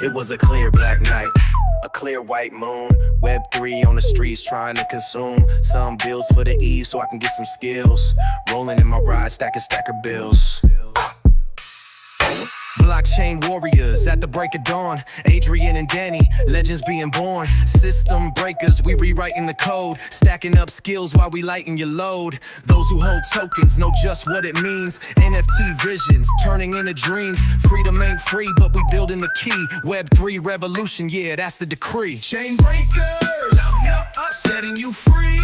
It was a clear black night, a clear white moon. Web3 on the streets trying to consume some bills for the eve so I can get some skills. Rolling in my ride, stacker bills. Blockchain warriors at the break of dawn. Adrian and Danny, legends being born. System breakers, we rewriting the code. Stacking up skills while we lighten your load. Those who hold tokens know just what it means. NFT visions, turning into dreams. Freedom ain't free, but we building the key. Web3 revolution, yeah, that's the decree. Chain breakers, setting you free.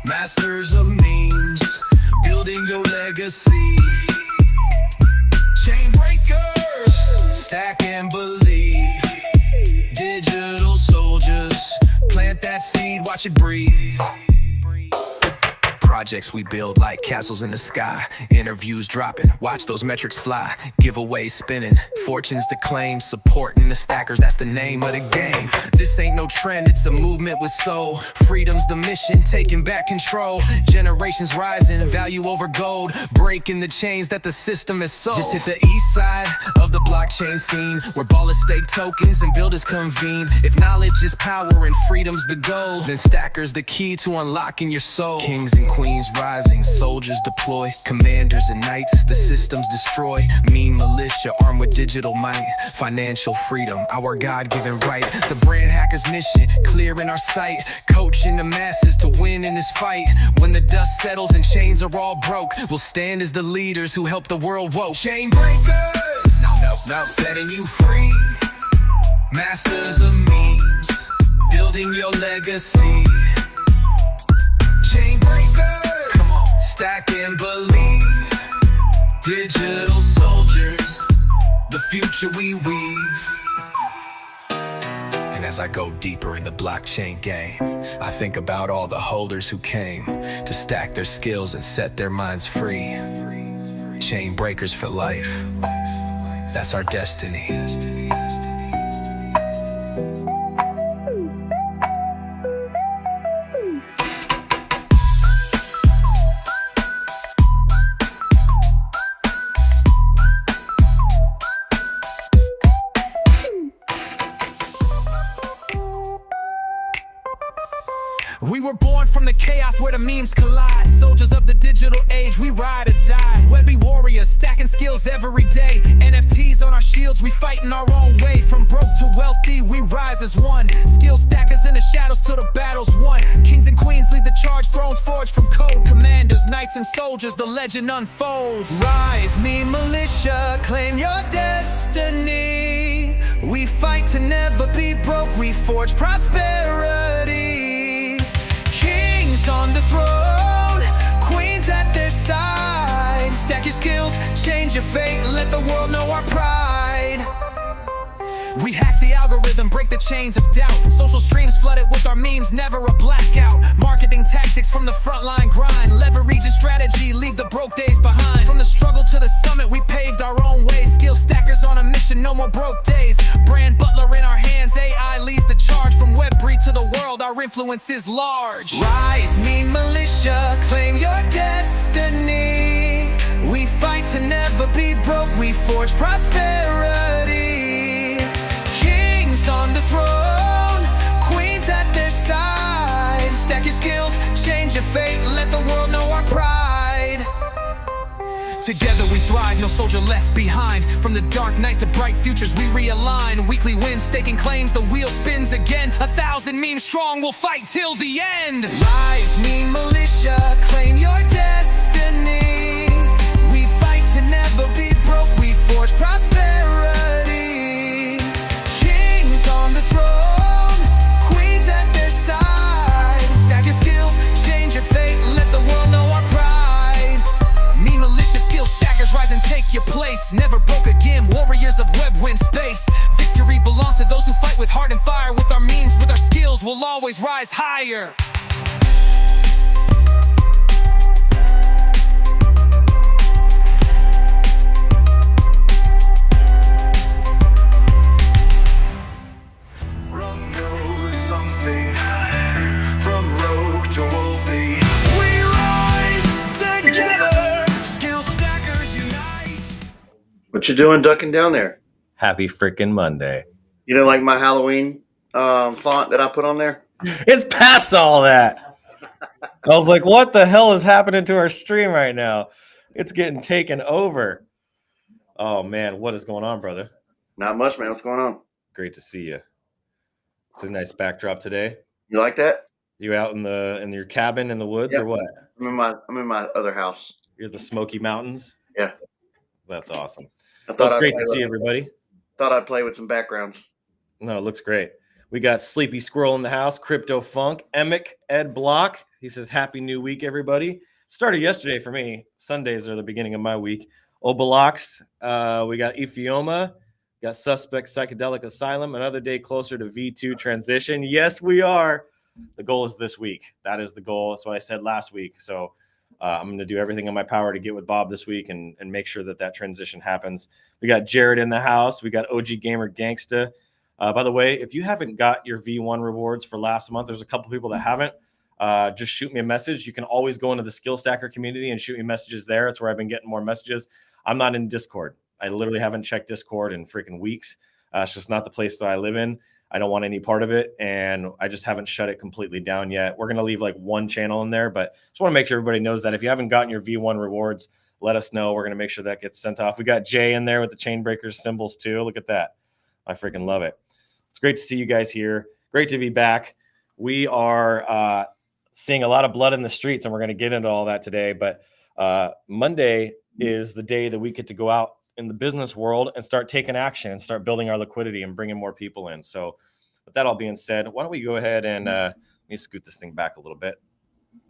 Masters of memes, building your legacy. Chain breakers, stack and believe. Digital soldiers, plant that seed, watch it breathe. Projects we build like castles in the sky. Interviews dropping, watch those metrics fly. Giveaways spinning, fortunes to claim. Supporting the stackers, that's the name of the game. This ain't no trend, it's a movement with soul. Freedom's the mission, taking back control. Generations rising, value over gold. Breaking the chains that the system has sold. Just hit the east side of the blockchain scene, where ballers stake tokens and builders convene. If knowledge is power and freedom's the goal, then stackers the key to unlocking your soul. Kings and queens rising, soldiers deploy. Commanders and knights, the systems destroy. Mean militia armed with digital might. Financial freedom, our God-given right. The brand hackers mission, clear in our sight. Coaching the masses to win in this fight. When the dust settles and chains are all broke, we'll stand as the leaders who help the world woke. Chain breakers, no, setting you free. Masters of memes, building your legacy. Chain breakers, come on, stack and believe. Digital soldiers, the future we weave. And as I go deeper in the blockchain game, I think about all the holders who came to stack their skills and set their minds free. Chain breakers for life, that's our destiny. We were born from the chaos where the memes collide. Soldiers of the digital age, we ride or die. Webby warriors, stacking skills every day. NFTs on our shields, we fight in our own way. From broke to wealthy, we rise as one. Skill stackers in the shadows till the battle's won. Kings and queens lead the charge, thrones forged from code. Commanders, knights and soldiers, the legend unfolds. Rise, mean militia, claim your destiny. We fight to never be broke, we forge prosperity. On the throne, queens at their side. Stack your skills, change your fate, let the world know our pride. We hack the algorithm, break the chains of doubt. Social streams flooded with our memes, never a blackout. Marketing tactics from the frontline grind. Leverage and strategy, leave the broke days behind. From the struggle to the summit, we paved our own way. Skill stackers on a mission, no more broke days. Brand butler in our hands, AI leads the charge. From Web3 to the world, our influence is large. Rise, mean militia, claim your destiny. We fight to never be broke, we forge prosperity. Kings on the throne, queens at their side. Stack your skills, change your fate, let the world know our pride. Together we thrive, no soldier left behind. From the dark nights to bright futures, we realign. Weekly wins, staking claims, the wheel spins again. 1,000 memes strong, we'll fight till the end. Rise, mean militia, claim your destiny. We fight to never be broke, we forge prosperity. Kings on the throne, queens at their side. Stack your skills, change your fate, let the world know our pride. Mean militia, skill stackers, rise and take your place. Never broke again, warriors of web win space. Victory belongs to those who fight with heart and fire. With our memes, with our skills, we'll always rise higher. What you doing ducking down there? Happy freaking Monday. You know, like my Halloween font that I put on there? It's past all that. I was like, what the hell is happening to our stream right now? It's getting taken over. Oh, man. What is going on, brother? Not much, man. What's going on? Great to see you. It's a nice backdrop today. You like that? You out in your cabin in the woods or what? I'm in my other house. You're the Smoky Mountains? Yeah. That's awesome. Well, it's great to see everybody. Thought I'd play with some backgrounds. No, it looks great. We got Sleepy Squirrel in the house, Crypto Funk, Emic, Ed Block. He says, Happy New Week, everybody. Started yesterday for me. Sundays are the beginning of my week. Obalox, we got Ephioma, got Suspect Psychedelic Asylum, another day closer to V2 transition. Yes, we are. The goal is this week. That is the goal. That's what I said last week. So I'm going to do everything in my power to get with Bob this week and make sure that transition happens. We got Jared in the house. We got OG Gamer Gangsta. By the way, if you haven't got your V1 rewards for last month, there's a couple people that haven't. Just shoot me a message. You can always go into the Skill Stacker community and shoot me messages there. It's where I've been getting more messages. I'm not in Discord. I literally haven't checked Discord in freaking weeks. It's just not the place that I live in. I don't want any part of it, and I just haven't shut it completely down yet. We're going to leave like one channel in there, but just want to make sure everybody knows that if you haven't gotten your V1 rewards, let us know. We're going to make sure that gets sent off. We got Jay in there with the chain breakers symbols too. Look at that. I freaking love it. It's great to see you guys here. Great to be back. We are seeing a lot of blood in the streets, and we're going to get into all that today. But Monday is the day that we get to go out in the business world and start taking action and start building our liquidity and bringing more people in. So with that all being said, why don't we go ahead and let me scoot this thing back a little bit.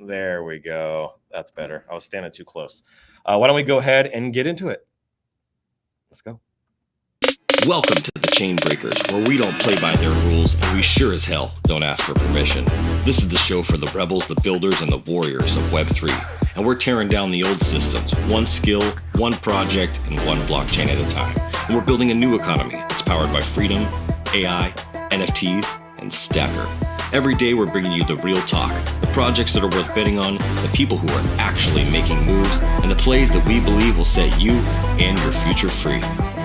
There we go. That's better. I was standing too close. Why don't we go ahead and get into it? Let's go. Welcome to the Chain Breakers, where we don't play by their rules and we sure as hell don't ask for permission. This is the show for the rebels, the builders, and the warriors of Web3. And we're tearing down the old systems, one skill, one project, and one blockchain at a time. And we're building a new economy that's powered by freedom, AI, NFTs, and Stacker. Every day we're bringing you the real talk, the projects that are worth betting on, the people who are actually making moves, and the plays that we believe will set you and your future free.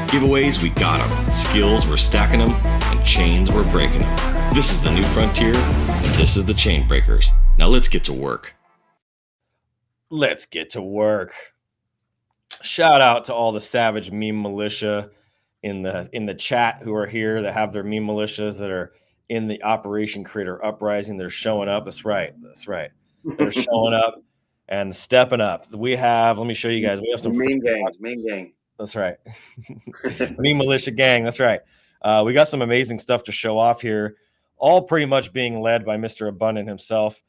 Giveaways, we got them. Skills, we're stacking them. And chains, we're breaking them. This is the new frontier, and this is the Chain Breakers. Now let's get to work. Let's get to work. Shout out to all the Savage meme militia in the chat who are here that have their meme militias that are in the Operation Creator Uprising. They're showing up. That's right. They're showing up and stepping up. We have, let me show you guys. We have some main gang. That's right. Meme militia gang. That's right. We got some amazing stuff to show off here, all pretty much being led by Mr. Abundant himself,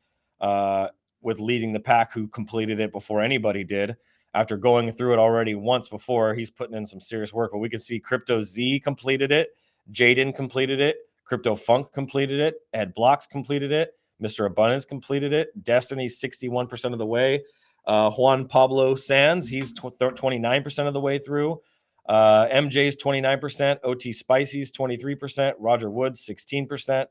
with leading the pack, who completed it before anybody did. After going through it already once before, he's putting in some serious work. But we can see Crypto Z completed it, Jaden completed it, Crypto Funk completed it, Ed Blocks completed it, Mr. Abundance completed it, Destiny's 61% of the way. Juan Pablo Sands, he's 29% of the way through. MJ's 29%, OT Spicy's 23%, Roger Woods 16%.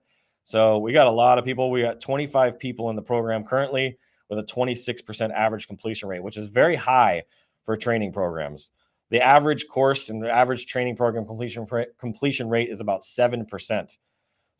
So we got a lot of people. We got 25 people in the program currently with a 26% average completion rate, which is very high for training programs. The average course and the average training program completion rate is about 7%.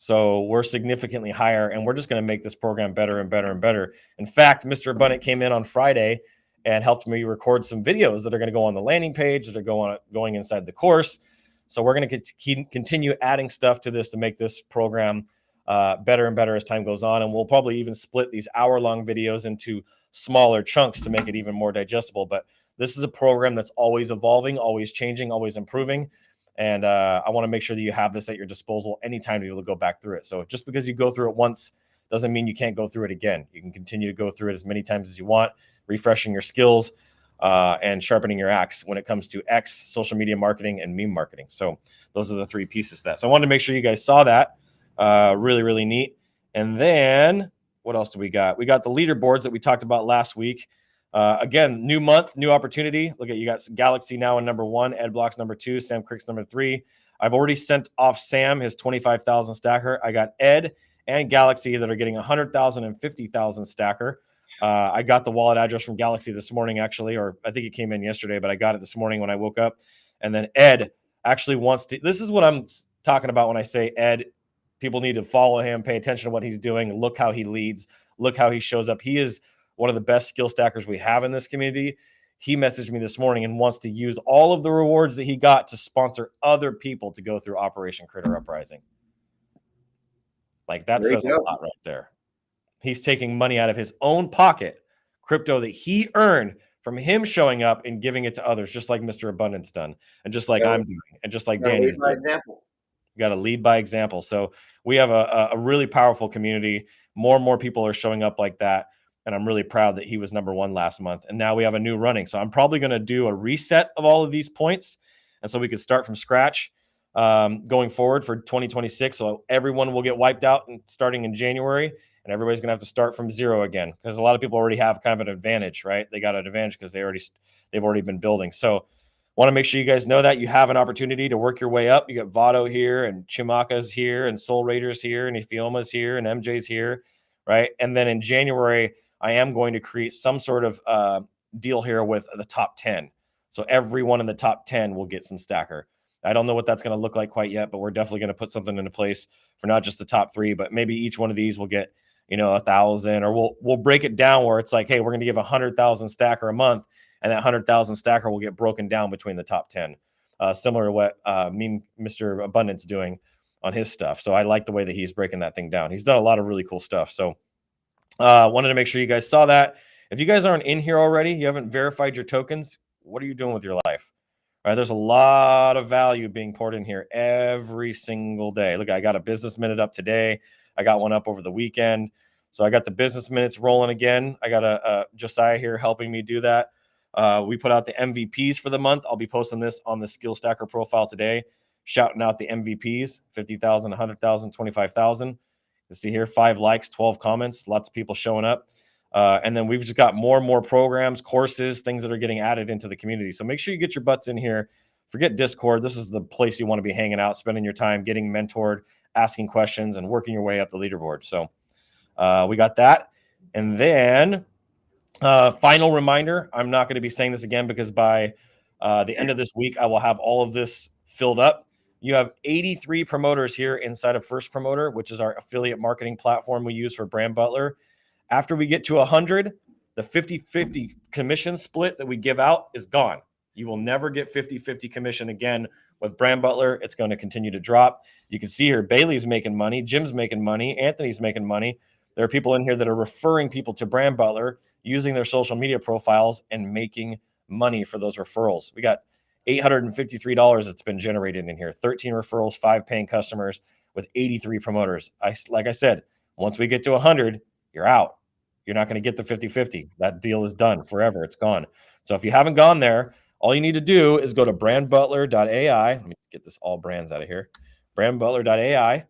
So we're significantly higher, and we're just going to make this program better and better and better. In fact, Mr. Abundant came in on Friday and helped me record some videos that are going to go on the landing page, that are going inside the course. So we're going to continue adding stuff to this to make this program better and better as time goes on. And we'll probably even split these hour-long videos into smaller chunks to make it even more digestible. But this is a program that's always evolving, always changing, always improving. And I want to make sure that you have this at your disposal anytime to be able to go back through it. So just because you go through it once doesn't mean you can't go through it again. You can continue to go through it as many times as you want, refreshing your skills and sharpening your axe when it comes to X, social media marketing, and meme marketing. So those are the three pieces to that. So I wanted to make sure you guys saw that. Really, really neat. And then what else do we got? We got the leaderboards that we talked about last week. Again, new month, new opportunity. Look at, you got Galaxy now in number 1, Ed Blocks number 2, Sam Crick's number 3. I've already sent off Sam his 25,000 stacker. I got Ed and Galaxy that are getting 100,000 and 50,000 stacker. I got the wallet address from Galaxy this morning, actually, or I think it came in yesterday, but I got it this morning when I woke up. And then Ed actually wants to. This is what I'm talking about when I say Ed. People need to follow him, pay attention to what he's doing. Look how he leads. Look how he shows up. He is one of the best skill stackers we have in this community. He messaged me this morning and wants to use all of the rewards that he got to sponsor other people to go through Operation Critter Uprising. Like, that says a lot right there. He's taking money out of his own pocket, crypto that he earned from him showing up and giving it to others, just like Mr. Abundance done, and just like I'm doing, and just like Danny's doing. Example. You got to lead by example. So we have a really powerful community. More and more people are showing up like that. And I'm really proud that he was number 1 last month. And now we have a new running. So I'm probably going to do a reset of all of these points. And so we could start from scratch going forward for 2026. So everyone will get wiped out and starting in January. And everybody's going to have to start from 0 again. Because a lot of people already have kind of an advantage, right? They got an advantage because they've already been building. So want to make sure you guys know that you have an opportunity to work your way up. You got Vado here, and Chimaka's here, and Soul Raiders here, and Ifioma's here, and MJ's here, right? And then in January, I am going to create some sort of deal here with the top 10. So everyone in the top 10 will get some stacker. I don't know what that's going to look like quite yet, but we're definitely going to put something into place for not just the top 3, but maybe each one of these will get, 1,000, or we'll break it down where it's like, hey, we're going to give 100,000 stacker a month. And that 100,000 stacker will get broken down between the top 10, similar to what Mr. Abundance doing on his stuff. So I like the way that he's breaking that thing down. He's done a lot of really cool stuff. So wanted to make sure you guys saw that. If you guys aren't in here already, you haven't verified your tokens, what are you doing with your life? All right, there's a lot of value being poured in here every single day. Look, I got a business minute up today. I got one up over the weekend. So I got the business minutes rolling again. I got a Josiah here helping me do that. We put out the MVPs for the month. I'll be posting this on the Skill Stacker profile today, shouting out the MVPs, 50,000, 100,000, 25,000. You see here, 5 likes, 12 comments, lots of people showing up. And then we've just got more and more programs, courses, things that are getting added into the community. So make sure you get your butts in here. Forget Discord. This is the place you want to be hanging out, spending your time, getting mentored, asking questions, and working your way up the leaderboard. So we got that. And then final reminder, I'm not going to be saying this again because by the end of this week, I will have all of this filled up. You have 83 promoters here inside of First Promoter, which is our affiliate marketing platform we use for Brand Butler. After we get to 100, the 50-50 commission split that we give out is gone. You will never get 50-50 commission again with Brand Butler. It's going to continue to drop. You can see here, Bailey's making money, Jim's making money, Anthony's making money. There are people in here that are referring people to Brand Butler, using their social media profiles and making money for those referrals. We got $853 that's been generated in here, 13 referrals, 5 paying customers with 83 promoters. Like I said, once we get to 100, you're out. You're not going to get the 50-50. That deal is done forever. It's gone. So if you haven't gone there, all you need to do is go to brandbutler.ai. Let me get this all brands out of here. Brandbutler.ai.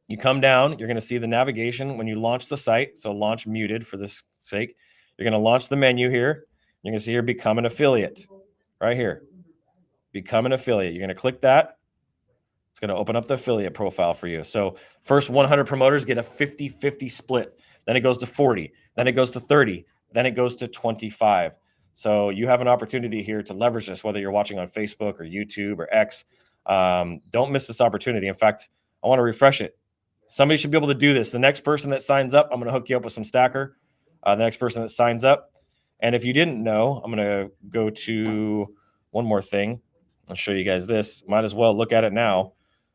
You come down, you're going to see the navigation when you launch the site. So launch muted for this sake. You're going to launch the menu here. You're going to see here, become an affiliate right here. Become an affiliate. You're going to click that. It's going to open up the affiliate profile for you. So first 100 promoters get a 50-50 split. Then it goes to 40. Then it goes to 30. Then it goes to 25. So you have an opportunity here to leverage this, whether you're watching on Facebook or YouTube or X. Don't miss this opportunity. In fact, I want to refresh it. Somebody should be able to do this. The next person that signs up, I'm going to hook you up with some stacker. The next person that signs up. And if you didn't know, I'm going to go to one more thing. I'll show you guys this. Might as well look at it now.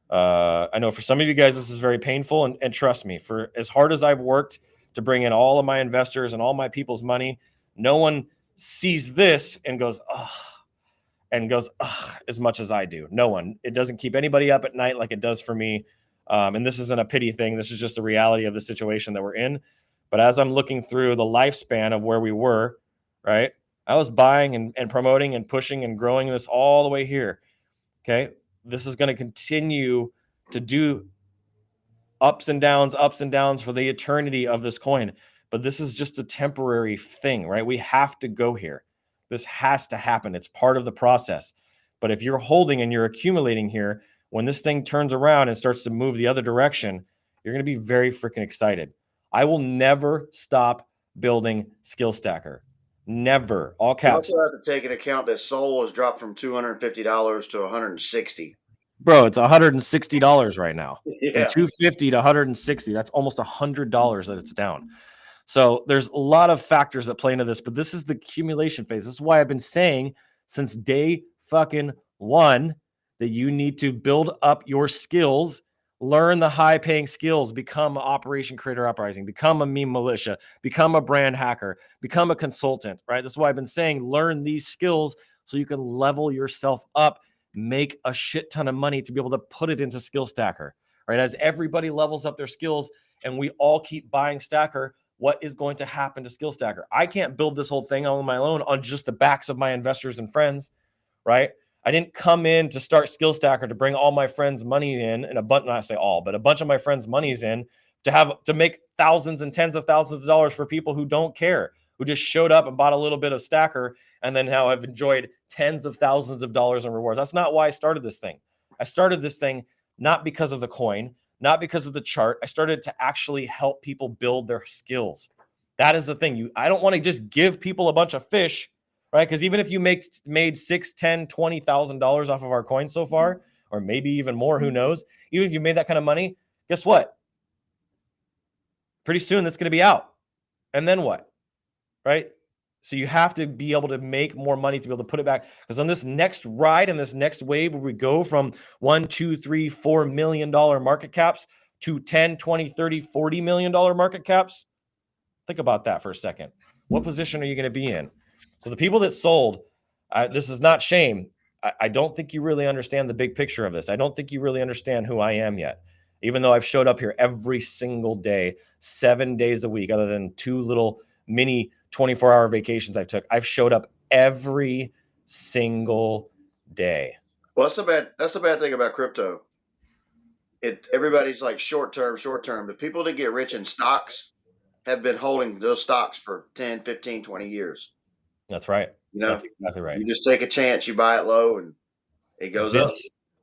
I know for some of you guys, this is very painful. And trust me, for as hard as I've worked to bring in all of my investors and all my people's money, no one sees this and goes, as much as I do. No one. It doesn't keep anybody up at night like it does for me. And this isn't a pity thing. This is just the reality of the situation that we're in. But as I'm looking through the lifespan of where we were, right, I was buying and promoting and pushing and growing this all the way here. Okay. This is going to continue to do ups and downs for the eternity of this coin. But this is just a temporary thing, right? We have to go here. This has to happen. It's part of the process. But if you're holding and you're accumulating here, when this thing turns around and starts to move the other direction, you're going to be very freaking excited. I will never stop building Skill Stacker. Never. All You caps. also have to take into account that Sol has dropped from $250 to $160. Bro, it's $160 right now. From Yeah. 250 to 160. That's almost $100 that it's down. So there's a lot of factors that play into this, but this is the accumulation phase. This is why I've been saying since day fucking one that you need to build up your skills, learn the high paying skills, become an operation creator uprising, become a meme militia, become a brand hacker, become a consultant, right? That's why I've been saying learn these skills so you can level yourself up, make a shit ton of money to be able to put it into Skill Stacker, right? As everybody levels up their skills and we all keep buying Stacker, what is going to happen to Skill Stacker? I can't build this whole thing on my own on just the backs of my investors and friends, right? I didn't come in to start Skill Stacker to bring all my friends' money in, and a bunch, not say all, but a bunch of my friends' money's in to make thousands and tens of thousands of dollars for people who don't care, who just showed up and bought a little bit of Stacker and then now have enjoyed tens of thousands of dollars in rewards. That's not why I started this thing. I started this thing not because of the coin, not because of the chart. I started to actually help people build their skills. That is the thing. I don't want to just give people a bunch of fish, right? Because even if you made $6,000, $10,000, $20,000 off of our coin so far, or maybe even more, who knows? Even if you made that kind of money, guess what? Pretty soon that's going to be out. And then what? Right? So you have to be able to make more money to be able to put it back. Because on this next ride and this next wave where we go from $1, $2, $3, $4 million market caps to 10, 20, 30, $40 million market caps, think about that for a second. What position are you going to be in? So the people that sold, this is not shame. I don't think you really understand the big picture of this. I don't think you really understand who I am yet. Even though I've showed up here every single day, 7 days a week, other than 2 little mini 24-hour vacations I've showed up every single day. Well, that's the bad thing about crypto. Everybody's like short term. The people that get rich in stocks have been holding those stocks for 10, 15, 20 years. That's right. You know, that's exactly right. You just take a chance, you buy it low and it goes up.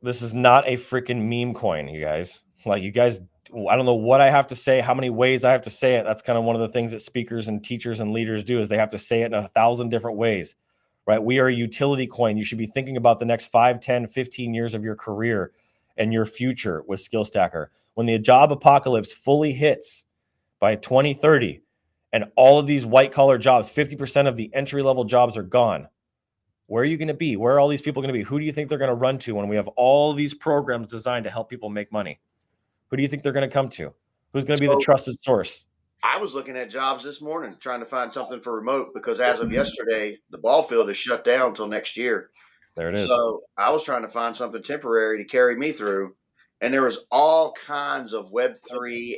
This is not a freaking meme coin, you guys. Like, you guys, I don't know what I have to say, how many ways I have to say it. That's kind of one of the things that speakers and teachers and leaders do, is they have to say it in 1,000 different ways, right? We are a utility coin. You should be thinking about the next 5, 10, 15 years of your career and your future with Skill Stacker. When the job apocalypse fully hits by 2030 and all of these white collar jobs, 50% of the entry level jobs are gone, where are you going to be? Where are all these people going to be? Who do you think they're going to run to when we have all these programs designed to help people make money? Who do you think they're going to come to? Who's going to be the trusted source? I was looking at jobs this morning, trying to find something for remote, because as of yesterday, the ball field is shut down until next year. There it is. So I was trying to find something temporary to carry me through. And there was all kinds of Web3,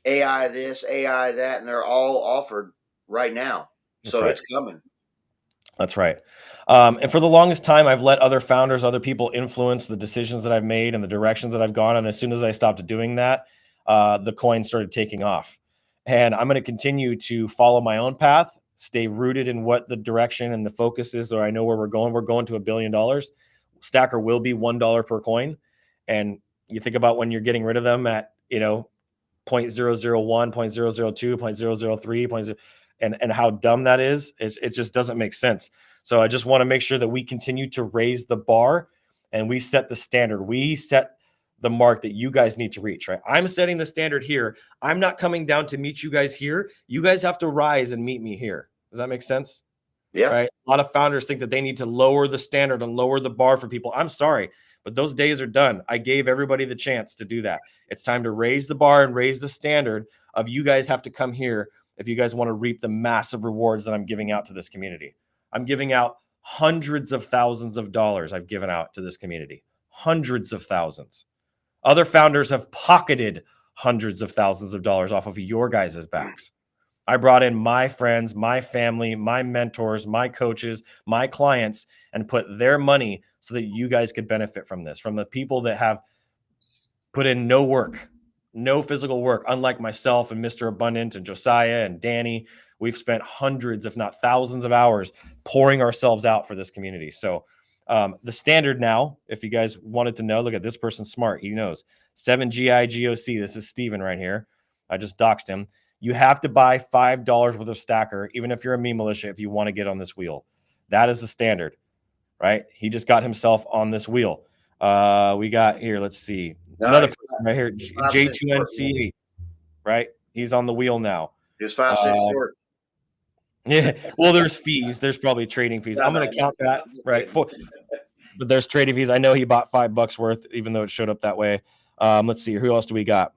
AI this, AI that, and they're all offered right now. So It's coming. That's right. And for the longest time, I've let other founders, other people influence the decisions that I've made and the directions that I've gone. And as soon as I stopped doing that, the coin started taking off. And I'm going to continue to follow my own path, stay rooted in what the direction and the focus is, or I know where we're going. We're going to $1 billion. Stacker will be $1 per coin. And you think about when you're getting rid of them at, 0.001, 0.002, 0.003, and how dumb that is. It just doesn't make sense. So I just want to make sure that we continue to raise the bar and we set the standard. We set the mark that you guys need to reach, right? I'm setting the standard here. I'm not coming down to meet you guys here. You guys have to rise and meet me here. Does that make sense? Yeah. Right. A lot of founders think that they need to lower the standard and lower the bar for people. I'm sorry, but those days are done. I gave everybody the chance to do that. It's time to raise the bar and raise the standard of you guys have to come here if you guys want to reap the massive rewards that I'm giving out to this community. I'm giving out hundreds of thousands of dollars I've given out to this community. Hundreds of thousands. Other founders have pocketed hundreds of thousands of dollars off of your guys' backs. I brought in my friends, my family, my mentors, my coaches, my clients, and put their money so that you guys could benefit from this, from the people that have put in no work, no physical work, unlike myself and Mr. Abundant and Josiah and Danny. We've spent hundreds, if not thousands of hours pouring ourselves out for this community. So the standard now, if you guys wanted to know, look at this person's smart. He knows 7GIGOC. This is Steven right here. I just doxed him. You have to buy $5 worth of stacker, even if you're a meme militia, if you want to get on this wheel. That is the standard, right? He just got himself on this wheel. We got here, let's see. Another person right here, J2NC, right? He's on the wheel now. He was 5 cents short. Yeah, well, there's fees. There's probably trading fees. I'm going to count that, right? But there's trading fees. I know he bought $5 worth, even though it showed up that way. Let's see. Who else do we got?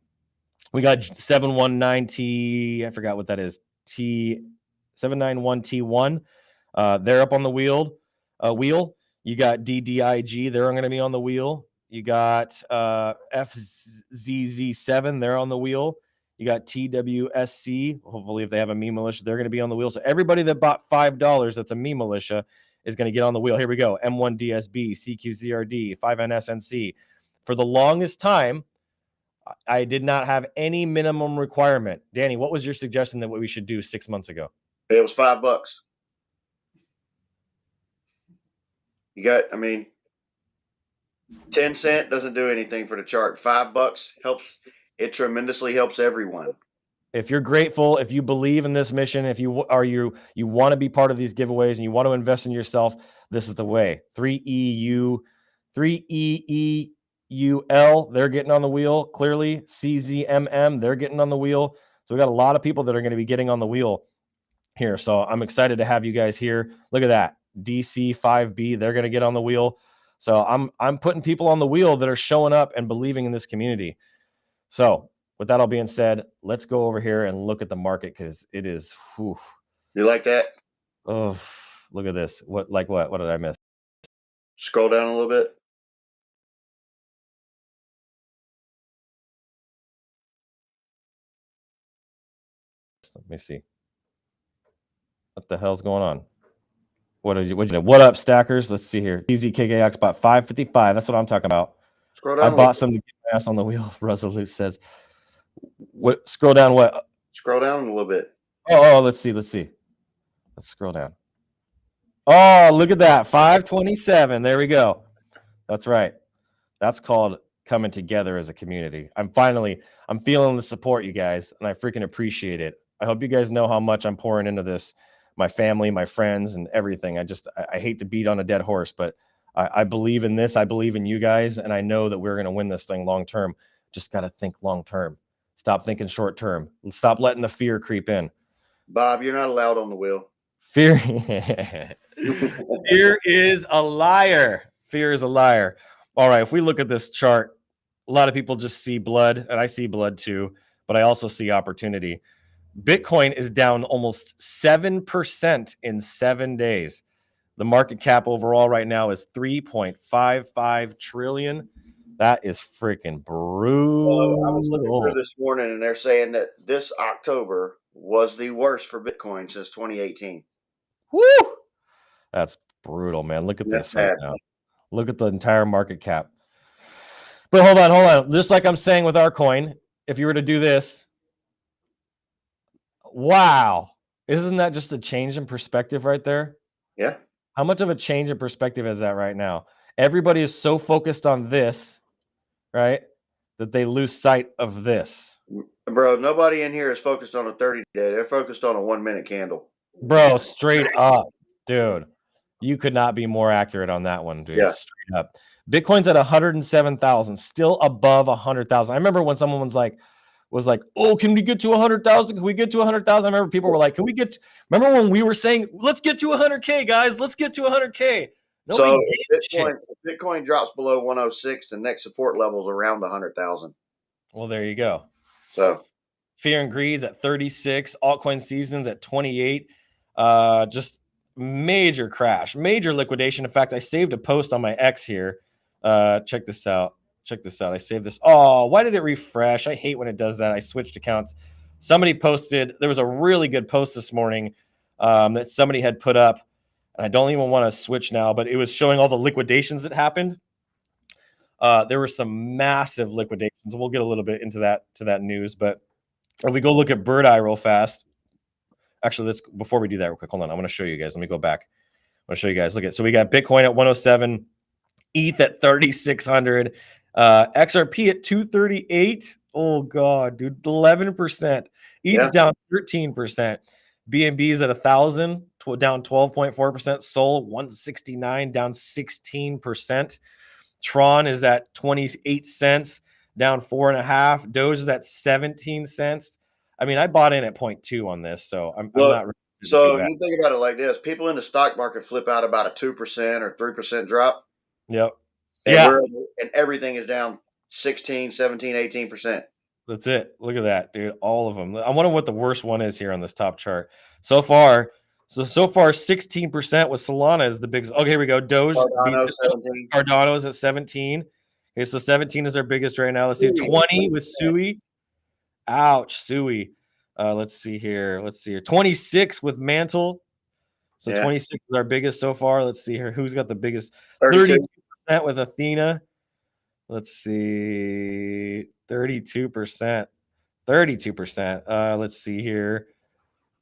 We got 719T. I forgot what that is. T791T1. They're up on the wheel. You got DDIG. They're going to be on the wheel. You got FZZ7. They're on the wheel. You got TWSC. Hopefully, if they have a meme militia, they're going to be on the wheel. So everybody that bought $5 that's a meme militia is going to get on the wheel. Here we go. M1DSB, CQZRD, 5NSNC. For the longest time, I did not have any minimum requirement. Danny, what was your suggestion that what we should do 6 months ago? It was $5. You got, 10 cent doesn't do anything for the chart. $5 helps. It tremendously helps everyone. If you're grateful, if you believe in this mission, if you want to be part of these giveaways and you want to invest in yourself, this is the way. 3EUL, they're getting on the wheel. Clearly, CZMM, they're getting on the wheel. So we got a lot of people that are going to be getting on the wheel here. So I'm excited to have you guys here. Look at that. DC5B, they're going to get on the wheel. So I'm putting people on the wheel that are showing up and believing in this community. So with that all being said, let's go over here and look at the market because it is. Whew. You like that? Oh, look at this. What did I miss? Scroll down a little bit. Let me see. What the hell's going on? What up, stackers? Let's see here. EZKKX bought 555. That's what I'm talking about. Scroll down. I bought some to get my ass on the wheel. Resolute says. What? Scroll down. What? Scroll down a little bit. Oh, let's see. Let's scroll down. Oh, look at that. 527. There we go. That's right. That's called coming together as a community. I'm feeling the support, you guys, and I freaking appreciate it. I hope you guys know how much I'm pouring into this. My family, my friends, and everything. I hate to beat on a dead horse, but I believe in this. I believe in you guys, and I know that we're going to win this thing long term. Just got to think long term. Stop thinking short term. Stop letting the fear creep in. Bob, you're not allowed on the wheel. Fear is a liar. Fear is a liar. All right, if we look at this chart, a lot of people just see blood, and I see blood too, but I also see opportunity. Bitcoin is down almost 7% in 7 days. The market cap overall right now is 3.55 trillion. That is freaking brutal. I was looking through this morning, and they're saying that this October was the worst for Bitcoin since 2018. Woo! That's brutal, man. Look at this right now. Look at the entire market cap. But hold on. Just like I'm saying with our coin, if you were to do this, wow. Isn't that just a change in perspective right there? Yeah. How much of a change in perspective is that right now? Everybody is so focused on this, right, that they lose sight of this. Bro, nobody in here is focused on a 30-day. They're focused on a 1-minute candle. Bro, straight up, dude. You could not be more accurate on that one, dude. Yeah. Straight up. Bitcoin's at 107,000, still above 100,000. I remember when someone was like, oh, can we get to 100,000? Can we get to 100,000? I remember people were like, remember when we were saying, let's get to 100K, guys. Let's get to 100K. So Bitcoin drops below 106, the next support level is around 100,000. Well, there you go. So Fear and Greed's at 36, altcoin seasons at 28. Just major crash, major liquidation. In fact, I saved a post on my X here. Check this out. I saved this. Oh, why did it refresh? I hate when it does that. I switched accounts. Somebody posted, there was a really good post this morning that somebody had put up. And I don't even want to switch now, but it was showing all the liquidations that happened. There were some massive liquidations. We'll get a little bit into that news, but if we go look at Bird Eye real fast, actually, before we do that real quick, hold on. I want to show you guys. Let me go back. I want to show you guys. Look at, so we got Bitcoin at 107, ETH at 3,600, XRP at 238. Oh God, dude, 11%. ETH down 13%. BNB is at 1,000, down 12.4%. Sol 169, down 16%. Tron is at 28 cents, down 4.5. Doge is at 17 cents. I mean, I bought in at 0.2 on this, so I'm not really so too bad. you think about it like this: people in the stock market flip out about a 2% or 3% drop. Yep. And and everything is down 16, 17, 18%. That's it. Look at that, dude. All of them. I wonder what the worst one is here on this top chart. So far 16% with Solana is the biggest. Okay, here we go. Doge Cardano 17. Cardano is at 17. Okay, so 17 is our biggest right now. Let's see. 20 with Sui. Ouch, Sui. Let's see here. 26 with Mantle. So 26 is our biggest so far. Let's see here. Who's got the biggest? 32% with Athena. Let's see. 32%. 32%. Let's see here.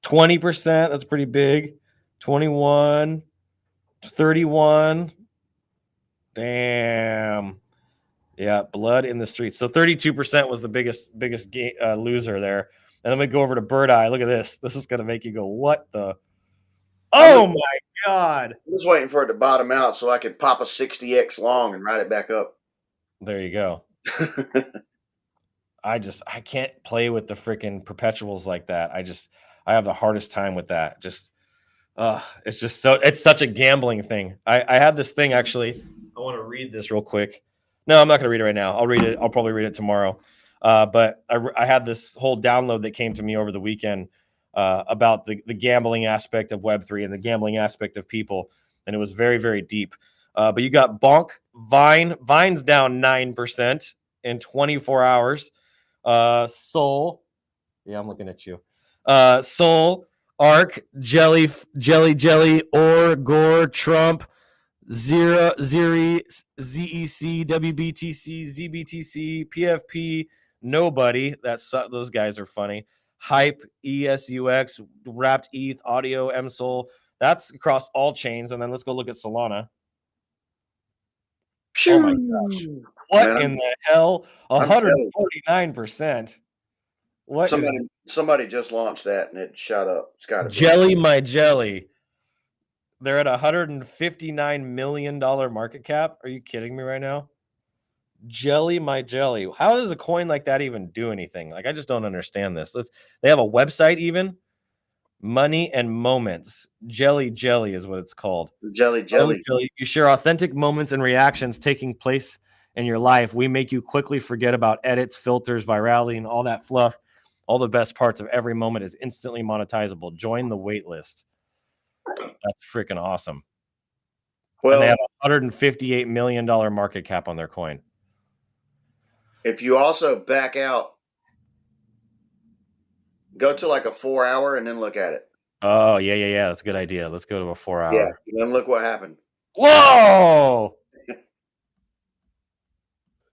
20%. That's pretty big. 21. 31. Damn. Yeah, blood in the streets. So 32% was the biggest loser there. And then we go over to Bird Eye. Look at this. This is going to make you go, what the? Oh, my God. I'm just waiting for it to bottom out so I can pop a 60X long and ride it back up. There you go. I can't play with the freaking perpetuals like that. I have the hardest time with that. It's such a gambling thing. I had this thing actually. I want to read this real quick. No, I'm not going to read it right now. I'll read it. I'll probably read it tomorrow. But I had this whole download that came to me over the weekend about the gambling aspect of Web3 and the gambling aspect of people. And it was very, very deep. But you got Bonk, Vine's down 9% in 24 hours. Sol, yeah, I'm looking at you. Sol, Arc, Jelly, Or, Gore, Trump, Zeri, ZEC, WBTC, ZBTC, PFP, Nobody. Those guys are funny. Hype, ESUX, Wrapped ETH, Audio, MSOL. That's across all chains. And then let's go look at Solana. Oh my gosh. What in the hell? 149%. What? Somebody just launched that and it shot up. It's got to be. Jelly my jelly. They're at $159 million market cap. Are you kidding me right now? Jelly my jelly. How does a coin like that even do anything? Like, I just don't understand this. They have a website even. Money and Moments. Jelly is what it's called. Jelly. You share authentic moments and reactions taking place in your life. We make you quickly forget about edits, filters, virality, and all that fluff. All the best parts of every moment is instantly monetizable. Join the wait list. That's freaking awesome. Well, and they have a $158 million market cap on their coin. If you also back out, go to like a 4 hour and then look at it. Oh, yeah. That's a good idea. Let's go to a 4 hour. Yeah, and then look what happened. Whoa!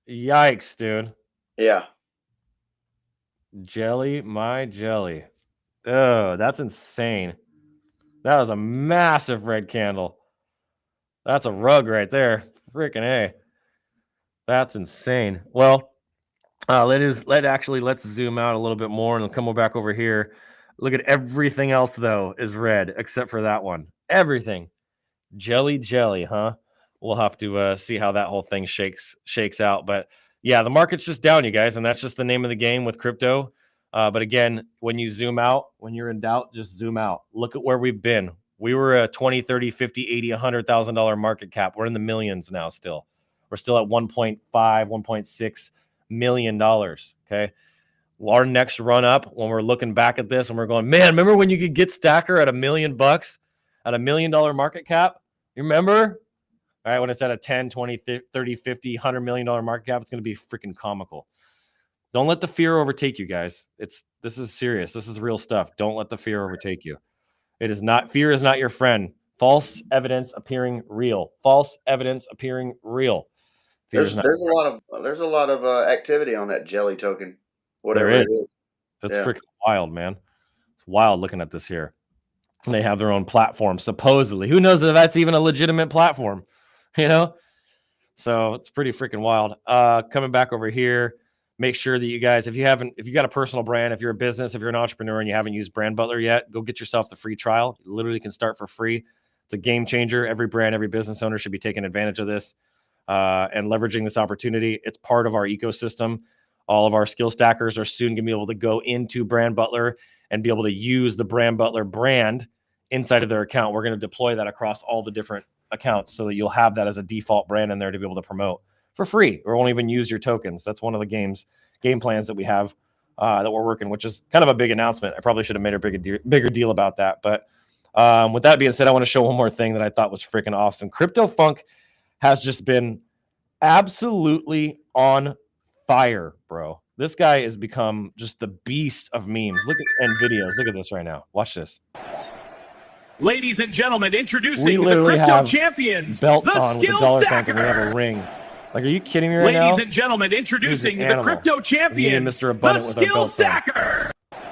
Yikes, dude. Yeah. Jelly my jelly. Oh, that's insane. That was a massive red candle. That's a rug right there. Freaking A. That's insane. Well, let's zoom out a little bit more and come back over here. Look at everything else though is red except for that one. Everything. Jelly, huh? We'll have to see how that whole thing shakes out. But yeah, the market's just down, you guys, and that's just the name of the game with crypto. But again, when you zoom out, when you're in doubt, just zoom out. Look at where we've been. We were a 20, 30, 50, 80, $100,000 market cap. We're in the millions now still. We're still at 1.5, 1.6 million dollars. Okay. Well, our next run up, when we're looking back at this and we're going, man, remember when you could get Stacker at $1 million at $1 million market cap? You remember? All right. When it's at a 10, 20, 30, 50, $100 million market cap, it's going to be freaking comical. Don't let the fear overtake you, guys. This is serious. This is real stuff. Don't let the fear overtake you. Fear is not your friend. False evidence appearing real. False evidence appearing real. There's a lot of activity on that jelly token. Whatever it is. That's freaking wild, man. It's wild looking at this here. They have their own platform, supposedly. Who knows if that's even a legitimate platform? You know? So it's pretty freaking wild. Coming back over here. make sure that you guys, if you got a personal brand, if you're a business, if you're an entrepreneur and you haven't used Brand Butler yet, go get yourself the free trial. You literally can start for free. It's a game changer. Every brand, every business owner should be taking advantage of this and leveraging this opportunity. It's part of our ecosystem. All of our skill stackers are soon going to be able to go into Brand Butler and be able to use the Brand Butler brand inside of their account. We're going to deploy that across all the different accounts so that you'll have that as a default brand in there to be able to promote for free, or won't even use your tokens. That's one of the game plans that we have that we're working, which is kind of a big announcement. I probably should have made a bigger deal about that. But with that being said, I want to show one more thing that I thought was freaking awesome. Crypto Funk has just been absolutely on fire, bro. This guy has become just the beast of memes. And videos. Look at this right now. Watch this. Ladies and gentlemen, introducing We the literally crypto have champions, belts the on with the skill dollar signs, and we have a stacker. ring. Like, are you kidding me right now? Ladies and gentlemen, introducing the animal. crypto Me and champions, Mr. the Abundant with our skill belts on. stacker.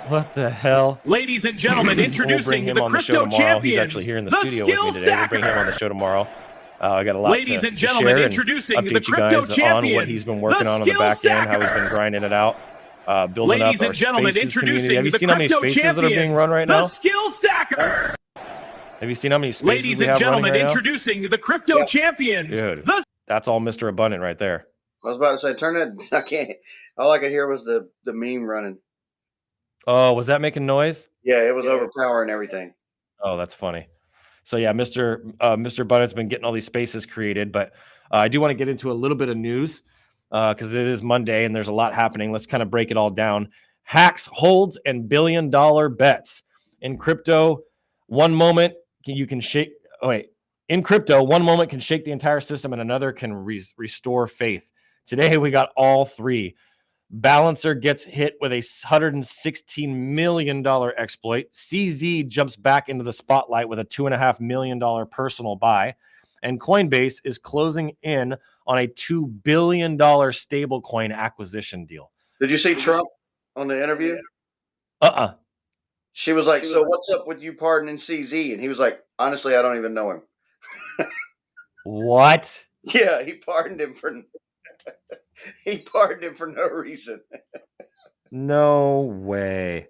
What the hell? Ladies and gentlemen, We'll introducing bring him the on the show crypto tomorrow. champions, He's actually here in the the studio with me skill today. We'll bring him on the stacker. show tomorrow. I got a lot Ladies to and gentlemen, share and introducing the update you crypto guys on champions, what he's been working the on the skill back end, how he's stacker. been grinding it out, building Ladies up our and gentlemen, spaces introducing community. Have you the seen how many crypto spaces that are being champions, run right the now? skill stacker. Have you seen how many spaces Ladies we and have running gentlemen, right now? introducing the crypto champions, Dude, the that's all Mr. Abundant right there. I was about to say, turn that. I can't. All I could hear was the meme running. Oh, was that making noise? Yeah, it was overpowering everything. Oh, that's funny. So yeah, Mr. Abundant's been getting all these spaces created, but I do want to get into a little bit of news because it is Monday and there's a lot happening. Let's kind of break it all down. Hacks, holds, and billion-dollar bets in crypto. One moment you can shake. Oh wait, in crypto, one moment can shake the entire system, and another can restore faith. Today we got all three. Balancer gets hit with a $116 million exploit. CZ jumps back into the spotlight with a $2.5 million personal buy. And Coinbase is closing in on a $2 billion stablecoin acquisition deal. Did you see Trump on the interview? She was like, "So what's up with you pardoning CZ?" And he was like, "Honestly, I don't even know him." What? Yeah, he pardoned him for no reason. No way.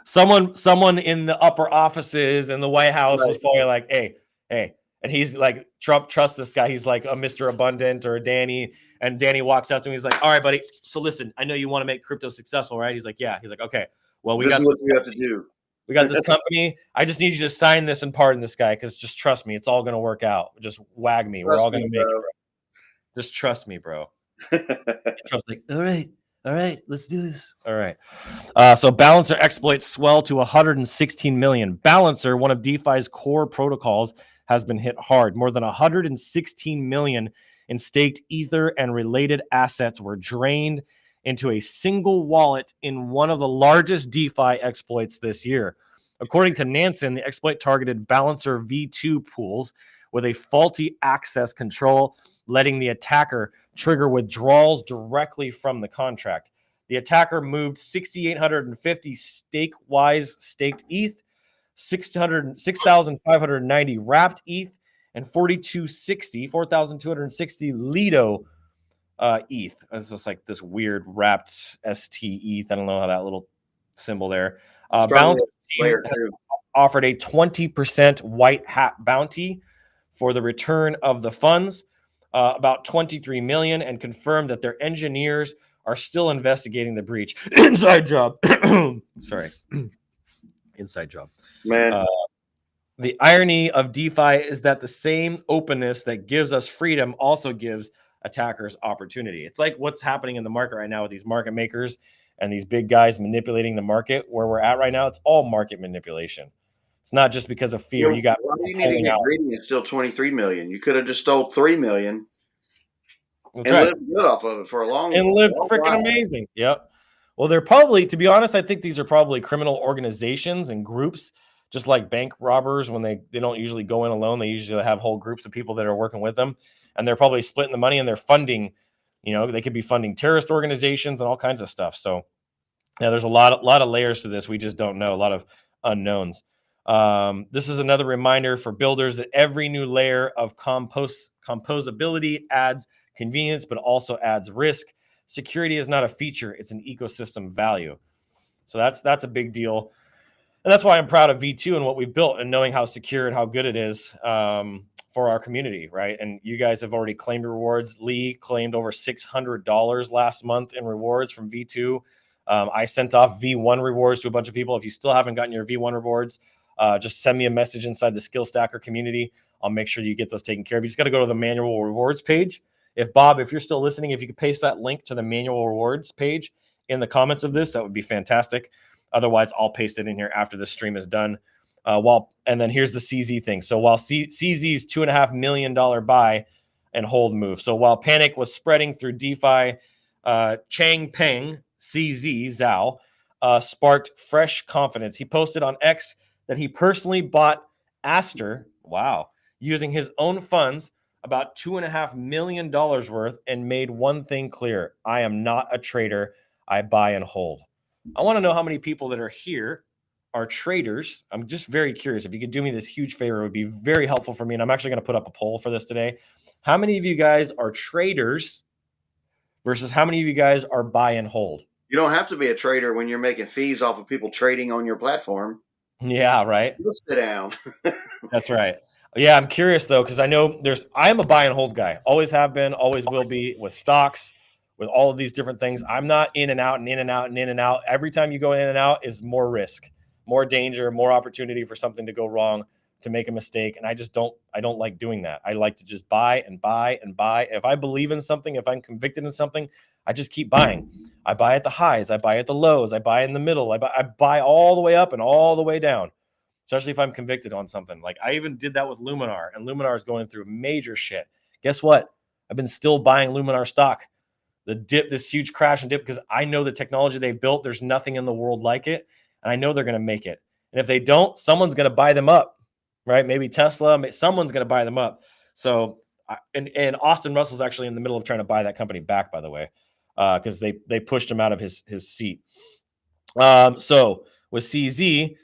Someone in the upper offices in the White House was probably like, hey. And he's like, Trump trusts this guy. He's like a Mr. Abundant or a Danny. And Danny walks up to him. He's like, all right, buddy. So listen, I know you want to make crypto successful, right? He's like, yeah. He's like, okay. Well, This is what you have to do. We got this company. I just need you to sign this and pardon this guy because just trust me. It's all going to work out. Just wag me. We're all going to make it, bro. Just trust me, bro. Trump's like, all right, let's do this. All right. So Balancer exploits swell to 116 million. Balancer, one of DeFi's core protocols, has been hit hard. More than 116 million in staked Ether and related assets were drained into a single wallet in one of the largest DeFi exploits this year. According to Nansen, the exploit targeted Balancer V2 pools with a faulty access control, letting the attacker trigger withdrawals directly from the contract. The attacker moved 6,850 stake-wise staked ETH, 6,590 wrapped ETH, and 4,260 Lido ETH. It's just like this weird wrapped ST ETH. I don't know how that little symbol there. Balance offered a 20% white hat bounty for the return of the funds, about 23 million, and confirmed that their engineers are still investigating the breach. Inside job. Sorry. Inside job. Man. The irony of DeFi is that the same openness that gives us freedom also gives attackers opportunity. It's like what's happening in the market right now with these market makers and these big guys manipulating the market. Where we're at right now, it's all market manipulation. It's not just because of fear. You got why do you need to get greedy and still 23 million? You could have just stole 3 million. That's and right. lived good off of it for a long and lived long freaking while. amazing. Yep. Well, they're probably, to be honest, I think these are probably criminal organizations and groups, just like bank robbers. When they don't usually go in alone, they usually have whole groups of people that are working with them, and they're probably splitting the money and they're funding. You know, they could be funding terrorist organizations and all kinds of stuff. So, yeah, there's a lot of layers to this. We just don't know. A lot of unknowns. This is another reminder for builders that every new layer of composability adds convenience, but also adds risk. security is not a feature, it's an ecosystem value. So that's a big deal. And that's why I'm proud of V2 and what we've built, and knowing how secure and how good it is for our community, right? And you guys have already claimed your rewards. Lee claimed over $600 last month in rewards from V2. I sent off V1 rewards to a bunch of people. If you still haven't gotten your V1 rewards, just send me a message inside the Skill Stacker community. I'll make sure you get those taken care of. You just got to go to the manual rewards page. If Bob, if you're still listening, if you could paste that link to the manual rewards page in the comments of this, that would be fantastic. Otherwise, I'll paste it in here after the stream is done. And then here's the CZ thing. So while CZ's $2.5 million buy and hold move. So while panic was spreading through DeFi, Chang Peng, CZ, Zhao, sparked fresh confidence. He posted on X that he personally bought Aster, using his own funds, about $2.5 million worth, and made one thing clear: I am not a trader. I buy and hold. I want to know how many people that are here are traders. I'm just very curious. If you could do me this huge favor, it would be very helpful for me. And I'm actually going to put up a poll for this today. How many of you guys are traders versus how many of you guys are buy and hold? You don't have to be a trader when you're making fees off of people trading on your platform. Yeah, right. Just sit down. That's right. Yeah, I'm curious though, because I know I am a buy and hold guy. Always have been, always will be, with stocks, with all of these different things. I'm not in and out and in and out and in and out. Every time you go in and out is more risk, more danger, more opportunity for something to go wrong, to make a mistake. And I don't like doing that. I like to just buy and buy and buy. If I believe in something, if I'm convicted in something, I just keep buying. I buy at the highs, I buy at the lows, I buy in the middle, I buy all the way up and all the way down. Especially if I'm convicted on something. Like I even did that with Luminar, and Luminar is going through major shit. Guess what? I've been still buying Luminar stock. The dip, this huge crash and dip, because I know the technology they've built, there's nothing in the world like it. And I know they're going to make it. And if they don't, someone's going to buy them up, right? Maybe Tesla, someone's going to buy them up. So, and Austin Russell's actually in the middle of trying to buy that company back, by the way, because they pushed him out of his seat. So with CZ,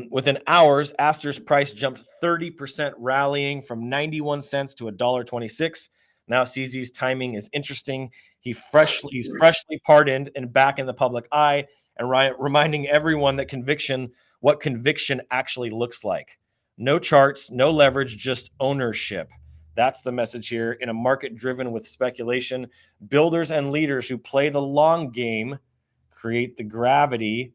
within hours, Aster's price jumped 30%, rallying from 91 cents to $1.26. Now CZ's timing is interesting. He's freshly pardoned and back in the public eye, and reminding everyone that what conviction actually looks like. No charts, no leverage, just ownership. That's the message here. In a market driven with speculation, builders and leaders who play the long game create the gravity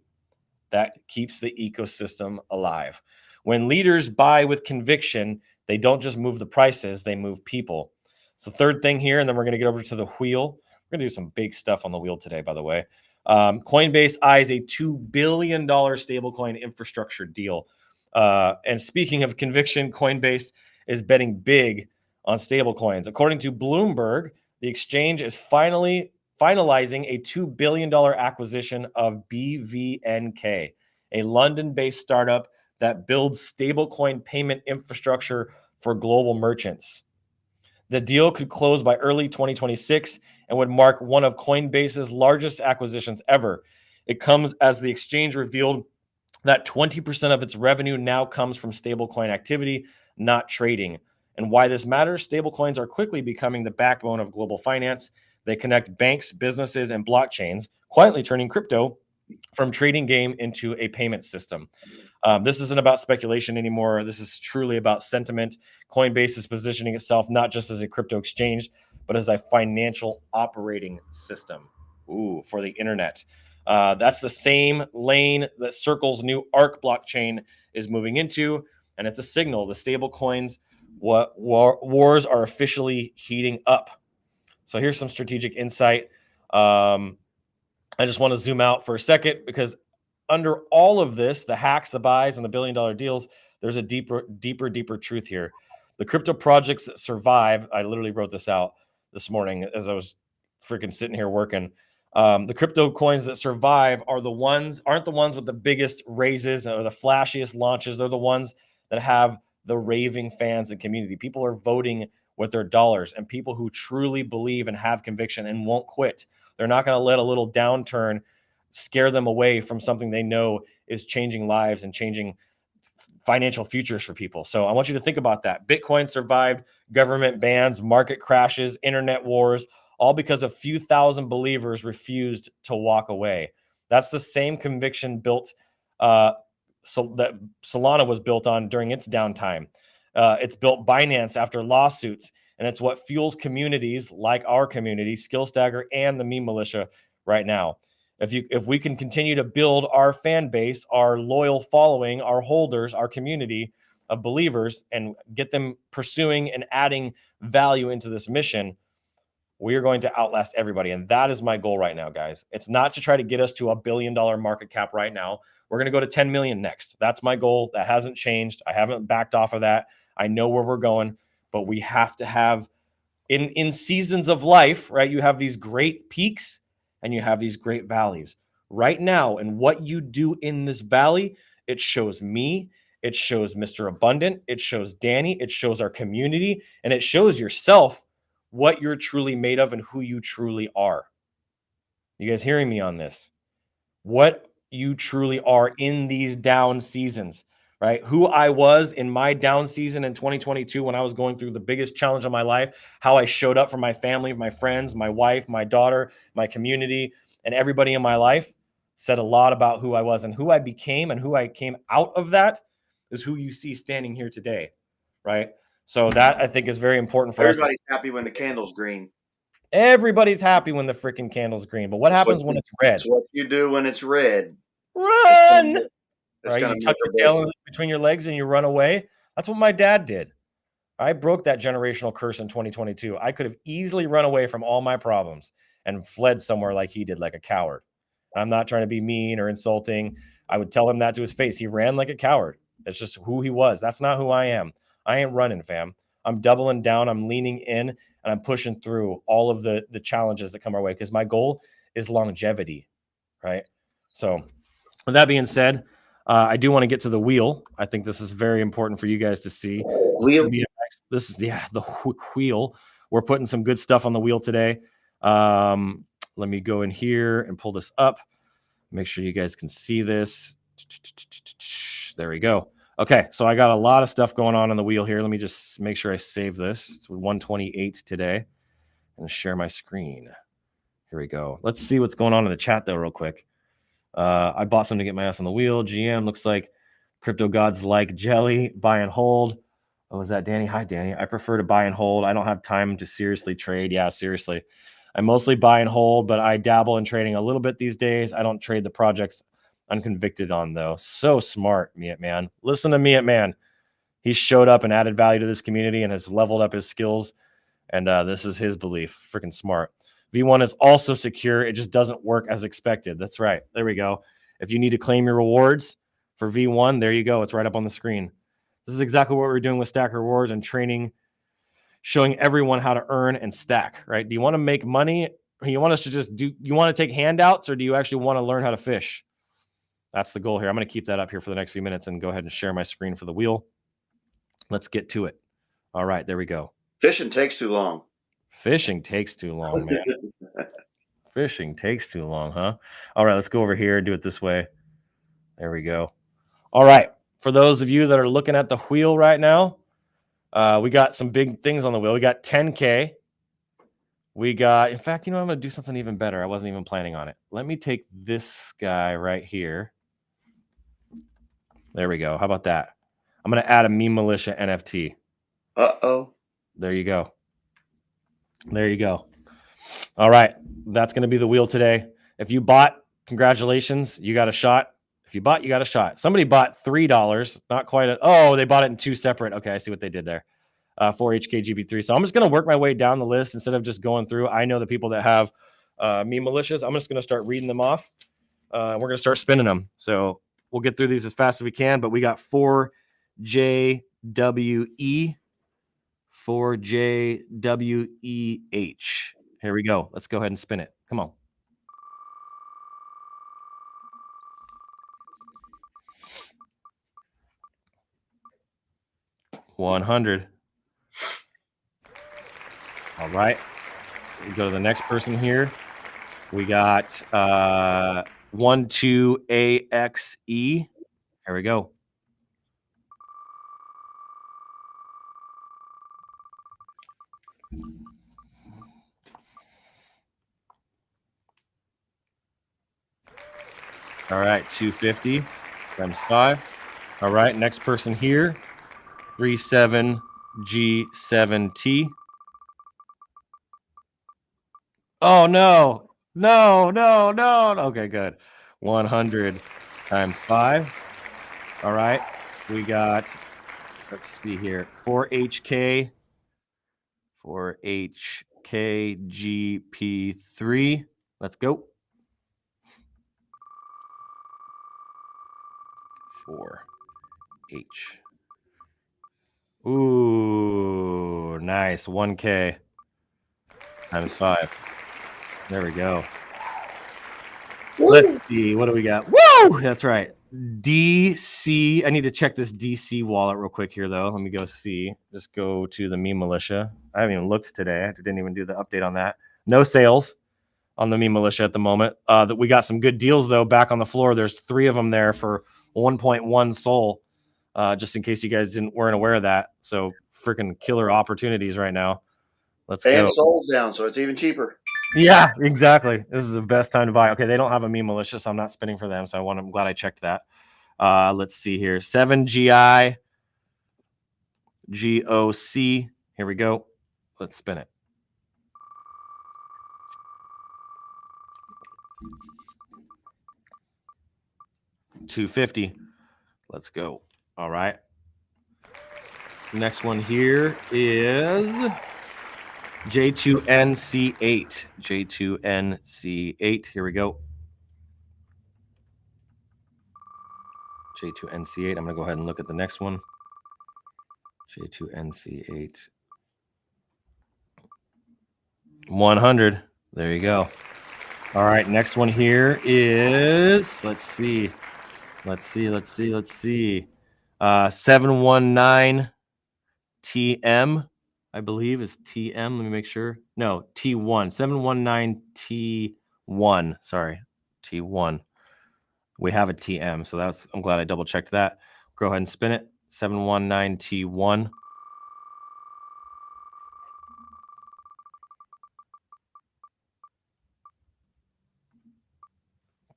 that keeps the ecosystem alive. When leaders buy with conviction, they don't just move the prices, they move people. So third thing here, and then we're going to get over to the wheel. We're going to do some big stuff on the wheel today, by the way. Coinbase eyes a $2 billion stablecoin infrastructure deal. And speaking of conviction, Coinbase is betting big on stablecoins. According to Bloomberg, the exchange is finalizing a $2 billion acquisition of BVNK, a London-based startup that builds stablecoin payment infrastructure for global merchants. The deal could close by early 2026 and would mark one of Coinbase's largest acquisitions ever. It comes as the exchange revealed that 20% of its revenue now comes from stablecoin activity, not trading. And why this matters: stablecoins are quickly becoming the backbone of global finance. They connect banks, businesses, and blockchains, quietly turning crypto from trading game into a payment system. This isn't about speculation anymore. This is truly about sentiment. Coinbase is positioning itself not just as a crypto exchange, but as a financial operating system. For the internet. That's the same lane that Circle's new ARC blockchain is moving into, and it's a signal. The stable coins wars are officially heating up. So here's some strategic insight. I just want to zoom out for a second, because under all of this, the hacks, the buys, and the billion-dollar deals, there's a deeper truth here. The crypto projects that survive, I literally wrote this out this morning as I was freaking sitting here working. The crypto coins that survive aren't the ones with the biggest raises or the flashiest launches. They're the ones that have the raving fans and community. People are voting with their dollars, and people who truly believe and have conviction and won't quit. They're not going to let a little downturn scare them away from something they know is changing lives and changing financial futures for people. So I want you to think about that. Bitcoin survived government bans, market crashes, internet wars, all because a few thousand believers refused to walk away. That's the same conviction built so that Solana was built on during its downtime. It's built Binance after lawsuits, and it's what fuels communities like our community, Skillstagger, and the Meme Militia right now. If we can continue to build our fan base, our loyal following, our holders, our community of believers, and get them pursuing and adding value into this mission, we are going to outlast everybody. And that is my goal right now, guys. It's not to try to get us to $1 billion market cap right now. We're going to go to 10 million next. That's my goal. That hasn't changed. I haven't backed off of that. I know where we're going, but we have to have in seasons of life, right? You have these great peaks and you have these great valleys. Right now, and what you do in this valley, it shows me, it shows Mr. Abundant, it shows Danny, it shows our community, and it shows yourself what you're truly made of and who you truly are. You guys hearing me on this? What you truly are in these down seasons, right? Who I was in my down season in 2022 when I was going through the biggest challenge of my life, how I showed up for my family, my friends, my wife, my daughter, my community, and everybody in my life said a lot about who I was, and who I became and who I came out of that is who you see standing here today, right? So that I think is very important for us. Everybody's happy when the candle's green. Everybody's happy when the freaking candle's green, but what happens when it's red? It's what you do when it's red. Run! It's Right? gonna You tuck make your or break tail between your legs and you run away. That's what my dad did. I broke that generational curse in 2022. I could have easily run away from all my problems and fled somewhere like he did, like a coward. I'm not trying to be mean or insulting. I would tell him that to his face. He ran like a coward. That's just who he was. That's not who I am. I ain't running, fam. I'm doubling down. I'm leaning in, and I'm pushing through all of the challenges that come our way, because my goal is longevity, right? So with that being said, I do want to get to the wheel. I think this is very important for you guys to see. Wheel. This is the wheel. We're putting some good stuff on the wheel today. Let me go in here and pull this up. Make sure you guys can see this. There we go. Okay, so I got a lot of stuff going on the wheel here. Let me just make sure I save this. It's 128 today, and share my screen. Here we go. Let's see what's going on in the chat though, real quick. I bought some to get my ass on the wheel. GM looks like crypto gods like jelly. Buy and hold. Oh, is that Danny? Hi, Danny. I prefer to buy and hold. I don't have time to seriously trade. Yeah, seriously. I mostly buy and hold, but I dabble in trading a little bit these days. I don't trade the projects I'm convicted on, though. So smart, Miat Man. Listen to Miat Man. He showed up and added value to this community and has leveled up his skills. And this is his belief. Freaking smart. V1 is also secure. It just doesn't work as expected. That's right. There we go. If you need to claim your rewards for V1, there you go. It's right up on the screen. This is exactly what we're doing with Stack Rewards and training, showing everyone how to earn and stack, right? Do you want to make money? Or you want us to just do, you want to take handouts, or do you actually want to learn how to fish? That's the goal here. I'm going to keep that up here for the next few minutes and go ahead and share my screen for the wheel. Let's get to it. All right, there we go. Fishing takes too long. Fishing takes too long, man. Fishing takes too long, huh? All right, let's go over here and do it this way. There we go. All right. For those of you that are looking at the wheel right now, we got some big things on the wheel. We got 10K. We got, in fact, you know, I'm going to do something even better. I wasn't even planning on it. Let me take this guy right here. There we go. How about that? I'm going to add a Meme Militia NFT. Uh-oh. There you go. There you go. All right. That's going to be the wheel today. If you bought, congratulations. You got a shot. If you bought, you got a shot. Somebody bought $3. Not quite. They bought it in two separate. Okay, I see what they did there. 4HKGB3. So I'm just going to work my way down the list instead of just going through. I know the people that have Meme Militias. I'm just going to start reading them off. We're going to start spinning them. So we'll get through these as fast as we can. But we got 4JWE. 4JWEH. Here we go. Let's go ahead and spin it. Come on. $100. All right. We go to the next person here. We got 12AXE. Here we go. All right, 250 times 5. All right, next person here, 37G7T. Oh, no. No. Okay, good. 100 times 5. All right, we got, let's see here, 4HK, 4HKGP3. Let's go. 4H. Ooh, nice. 1K times 5. There we go. Let's see. What do we got? Woo! That's right. DC. I need to check this DC wallet real quick here, though. Let me go see. Just go to the meme militia. I haven't even looked today. I didn't even do the update on that. No sales on the meme militia at the moment. That we got some good deals, though, back on the floor. There's 3 of them there for 1.1 Sol. Just in case you guys weren't aware of that. So freaking killer opportunities right now. Let's go. And Sol's down, so it's even cheaper. Yeah, exactly. This is the best time to buy. Okay, they don't have a meme militia, so I'm not spinning for them. So I'm glad I checked that. Let's see here. 7GI GOC. Here we go. Let's spin it. $250. Let's go. All right. Next one here is J2NC8. J2NC8. Here we go. J2NC8. I'm going to go ahead and look at the next one. J2NC8. 100. There you go. All right. Next one here is, let's see. 719 TM. I believe is TM. Let me make sure. No, T1. 719 T1. Sorry, T1. We have a TM, so I'm glad I double checked that. Go ahead and spin it. 719 T1.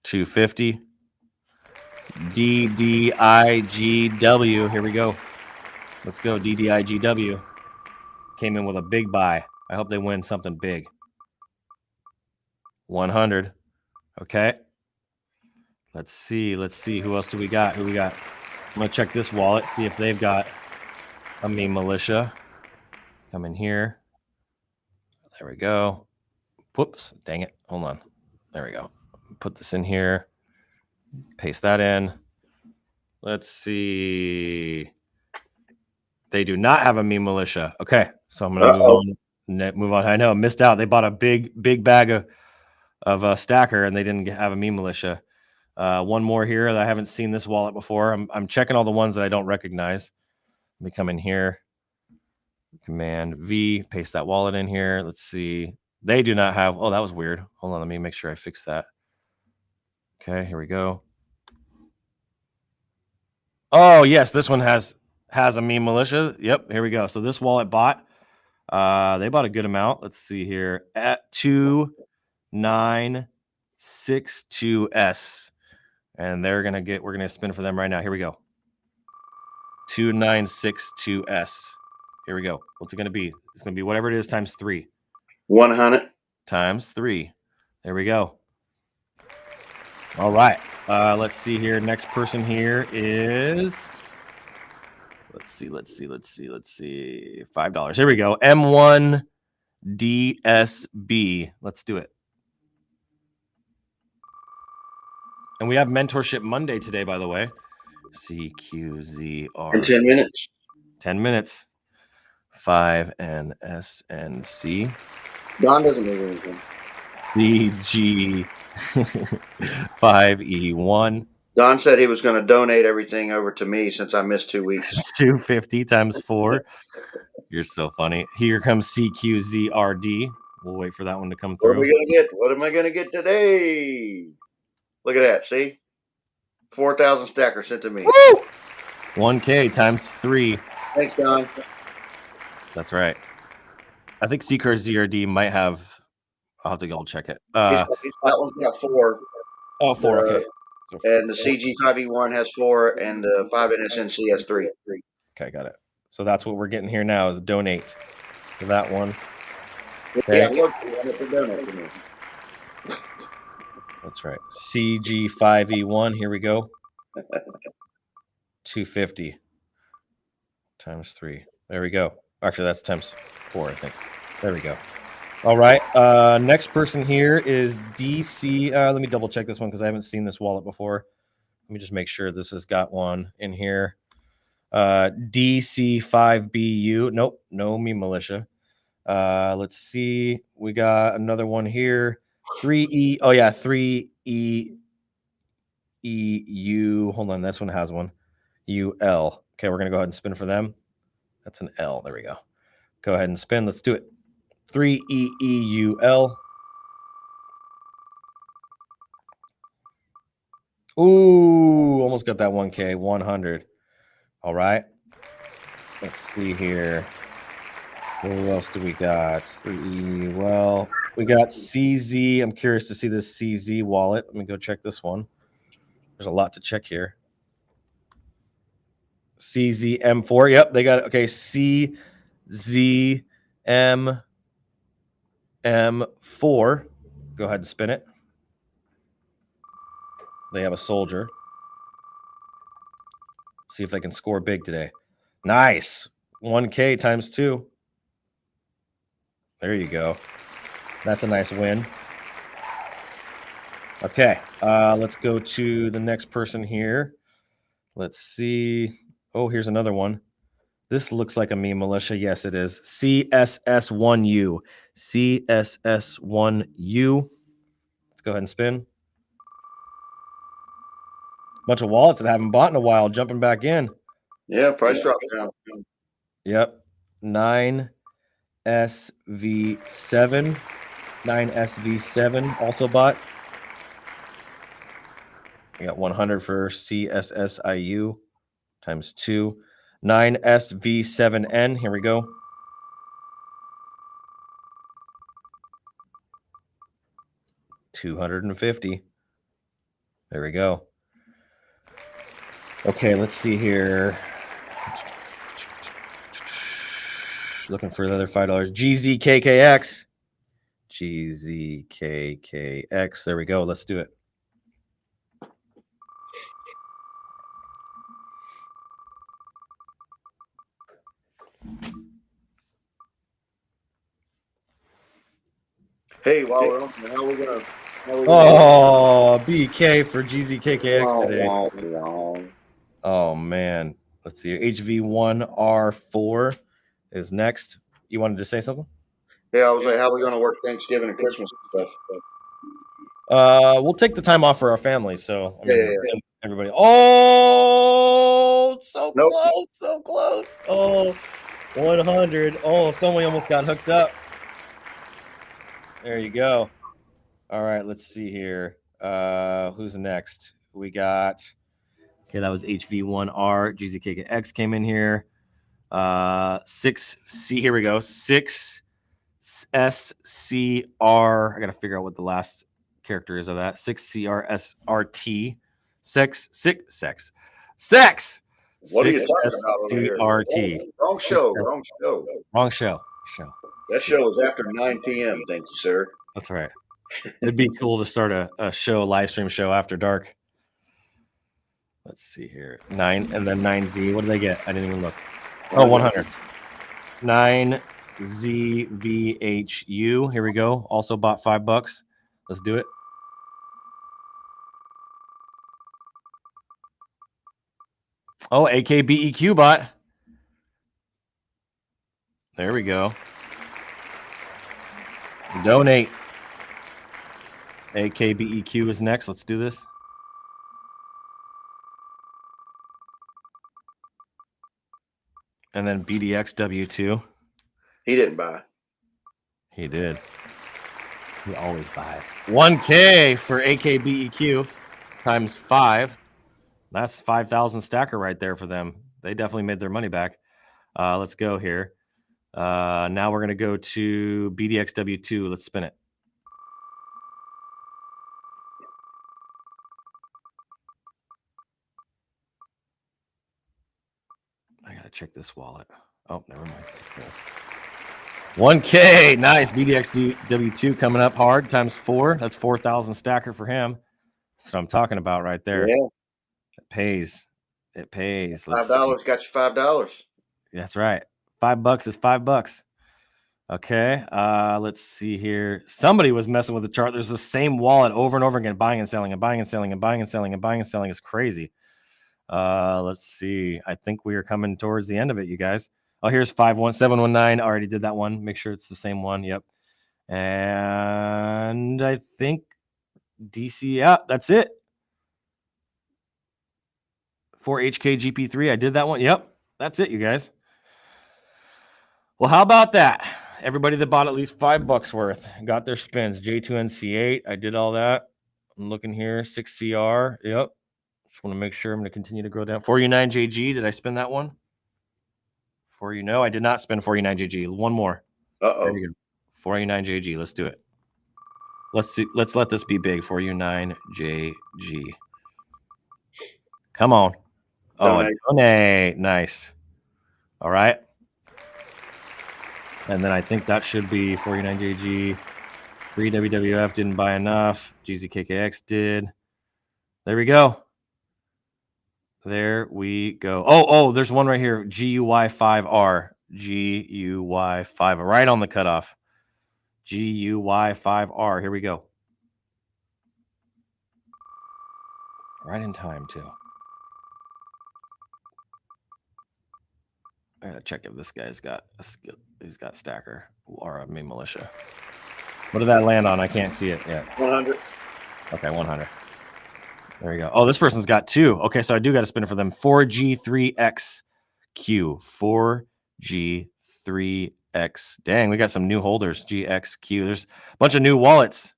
$250. DDIGW. Here we go. Let's go. DDIGW. Came in with a big buy. I hope they win something big. 100. Okay. Let's see. Who else do we got? I'm going to check this wallet, see if they've got a meme militia. Come in here. There we go. Whoops. Dang it. Hold on. There we go. Put this in here. Paste that in. Let's see. They do not have a meme militia. Okay. So I'm going to move on. I know. Missed out. They bought a big bag of a stacker and they didn't have a meme militia. One more here that I haven't seen this wallet before. I'm checking all the ones that I don't recognize. Let me come in here. Command V, paste that wallet in here. Let's see. They do not have. Oh, that was weird. Hold on. Let me make sure I fix that. Okay, here we go. Oh, yes. This one has a meme militia. Yep, here we go. So this wallet bought. They bought a good amount. Let's see here. At 2962S. And we're gonna spin for them right now. Here we go. 2962S. Here we go. What's it gonna be? It's gonna be whatever it is times 3. 100 times 3. There we go. All right. Let's see here. Next person here is. Let's see. $5. Here we go. M1DSB. Let's do it. And we have Mentorship Monday today, by the way. CQZR. in 10 minutes. 10 minutes. 5NSNC. Don doesn't need anything. BG 5E1. Don said he was going to donate everything over to me since I missed 2 weeks. 250 times 4. You're so funny. Here comes CQZRD. We'll wait for that one to come What are through. we going to get? What am I going to get today? Look at that. See? 4,000 stackers sent to me. Woo! 1K times 3. Thanks, Don. That's right. I think CQZRD might have. I'll have to go check it. That one's got 4. Oh, 4. Okay. And the CG5E1 has 4, and the 5NSNC has 3. Okay, got it. So that's what we're getting here now is donate for that one. Yeah, Okay. look, you have to donate to me. That's right. CG5E1. Here we go. 250 times 3. There we go. Actually, that's times 4, I think. There we go. All right. Next person here is DC. Let me double check this one because I haven't seen this wallet before. Let me just make sure this has got one in here. DC5BU. Nope, no me militia. Let's see. We got another one here. 3E. Oh yeah, 3E. EU. Hold on, this one has one. UL. Okay, we're gonna go ahead and spin for them. That's an L. There we go. Go ahead and spin. Let's do it. 3EEUL. Ooh, almost got that 1K. 100. All right. Let's see here. What else do we got? 3E. Well, we got CZ. I'm curious to see this CZ wallet. Let me go check this one. There's a lot to check here. CZM4. Yep, they got it. Okay, CZMM4. Go ahead and spin it. They have a soldier. See if they can score big today. Nice. 1K times 2. There you go. That's a nice win. Okay, let's go to the next person here. Let's see. Oh, here's another one. This looks like a meme militia. Yes, it is. CSS1U. CSS1U. Let's go ahead and spin. Bunch of wallets that I haven't bought in a while jumping back in. Yeah, price dropped down. Yep. 9SV7. 9SV7 also bought. I got 100 for CSSIU times 2. 9SV7N. Here we go. $250. There we go. Okay, let's see here. Looking for the other $5. GZKKX. GZKKX. There we go. Let's do it. Hey, while we're on, how we gonna? Oh, BK for GZKKX today. Wow. Oh man. Let's see. HV1R4 is next. You wanted to say something? Yeah, I was like, how are we gonna work Thanksgiving and Christmas and stuff? We'll take the time off for our family. So I mean, Yeah. everybody. Oh, so Nope. close, so close. Oh, 100. Oh, someone almost got hooked up. There you go. All right, let's see here. Who's next? We got. Okay, that was HV1R. GZKKX came in here. 6C. Here we go. 6SCR. I gotta figure out what the last character is of that. 6CRSRT. Sex. What are you talking about over here? CRT. Wrong show. Wrong show. That show is after 9 p.m. Thank you, sir. That's right. It'd be cool to start a show, live stream show after dark. Let's see here. 9 and then 9Z. What do they get? I didn't even look. Oh, 100. 9ZVHU. Here we go. Also bought $5. Let's do it. Oh, AKBEQ bot. There we go. Donate. AKBEQ is next. Let's do this. And then BDXW2. He didn't buy. He did. He always buys. 1K for AKBEQ times 5. That's 5,000 stacker right there for them. They definitely made their money back. Let's go here. Now we're going to go to BDXW2. Let's spin it. check this wallet. Oh, never mind. Cool. 1K. Nice. BDXW2 coming up hard times 4. That's 4,000 stacker for him. That's what I'm talking about right there. Yeah. It pays. It pays. $5 got you $5. That's right. $5 is $5. Okay. Let's see here. Somebody was messing with the chart. There's the same wallet over and over again, buying and selling and buying and selling and buying and selling and buying and selling. Is crazy. Let's see. I think we are coming towards the end of it, you guys. Oh, here's 51719. Already did that one. Make sure it's the same one. Yep. And I think DC. Yeah, that's it. For HKGP3, I did that one. Yep. That's it, you guys. Well, how about that? Everybody that bought at least $5 worth got their spins. J2NC8. I did all that. I'm looking here. 6CR. Yep. Just want to make sure I'm going to continue to grow down. 4U9JG. Did I spin that one? For you, no, I did not spin 4U9JG. One more. There we go. 4U9JG. Let's do it. Let's see. Let's let this be big. 4U9JG. Come on. Oh, donate. Nice. All right. And then I think that should be 4U9JG. 3WWF didn't buy enough. GZKKX did. There we go. There we go. Oh, there's one right here. GUY5R. GUY5R. Right on the cutoff. GUY5R. Here we go. Right in time, too. I gotta check if this guy's got a skill. He's got stacker or militia. What did that land on? I can't see it yet. 100. Okay, 100. There you go. Oh, this person's got 2. Okay, so I do got to spin it for them. 4G3XQ. 4G3X. Dang, we got some new holders. GXQ. There's a bunch of new wallets.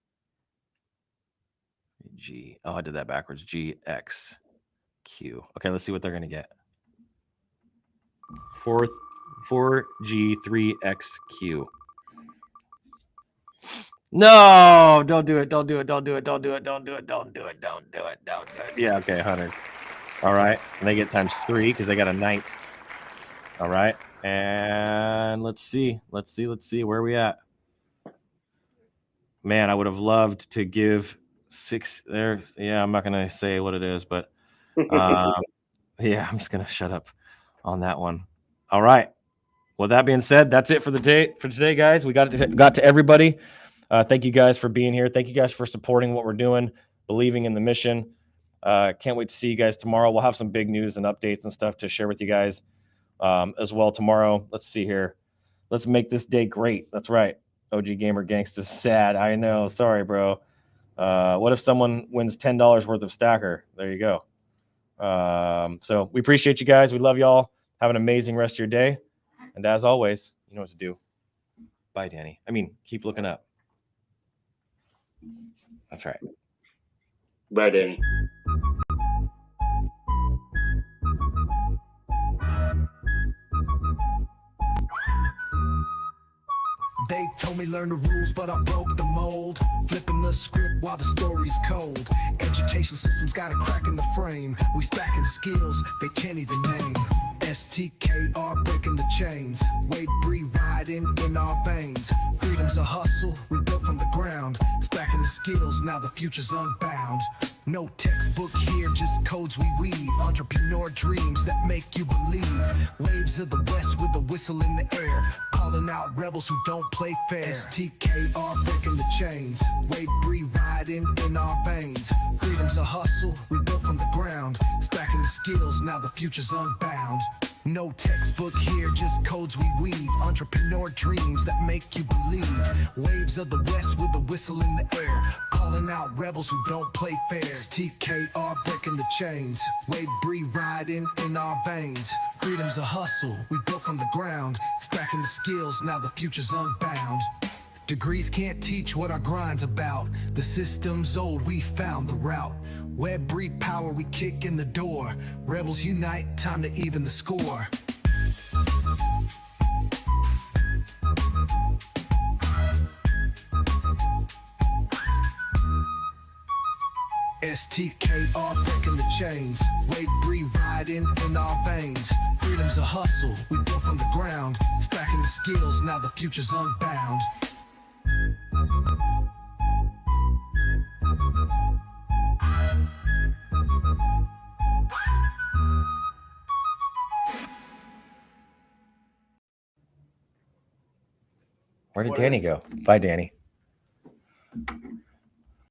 I did that backwards. GXQ. Okay, let's see what they're going to get. 4G3XQ. No, don't do it. Don't do it. Don't do it. Don't do it. Don't do it. Don't do it. Don't do it. Don't do it. Yeah, okay, 100. All right. And they get times 3 because they got a knight. All right. And let's see. Let's see. Where are we at? Man, I would have loved to give 6 there. Yeah, I'm not going to say what it is, but yeah, I'm just going to shut up on that one. All right. Well, that being said, that's it for the day for today, guys. We got to everybody. Thank you guys for being here. Thank you guys for supporting what we're doing, believing in the mission. Can't wait to see you guys tomorrow. We'll have some big news and updates and stuff to share with you guys as well tomorrow. Let's see here. Let's make this day great. That's right. OG Gamer Gangsta's sad. I know. Sorry, bro. What if someone wins $10 worth of stacker? There you go. So we appreciate you guys. We love y'all. Have an amazing rest of your day. And as always, you know what to do. Bye, Danny. I mean, keep looking up. That's right. Bye, Danny. They told me learn the rules, but I broke the mold. Flipping the script while the story's cold. Education system's got a crack in the frame. We stacking skills they can't even name. STKR breaking the chains. Wade Bree riding in our veins. Freedom's a hustle we built from the ground. Stacking the skills, now the future's unbound. No textbook here, just codes we weave. Entrepreneur dreams that make you believe. Waves of the west with a whistle in the air. Calling out rebels who don't play fair. STKR breaking the chains. Wade Bree riding in our veins. Freedom's a hustle we built from the ground. Stacking the skills, now the future's unbound. No textbook here, just codes we weave. Entrepreneur dreams that make you believe. Waves of the west with a whistle in the air. Calling out rebels who don't play fair. TKR breaking the chains. Wade Bree riding in our veins. Freedom's a hustle we built from the ground. Stacking the skills, now the future's unbound. Degrees can't teach what our grind's about. The system's old, we found the route. Web breed power, we kick in the door. Rebels unite, time to even the score. STKR breaking the chains. Weight riding in our veins. Freedom's a hustle, we built from the ground. Stacking the skills, now the future's unbound. Where did Danny go? Bye, Danny.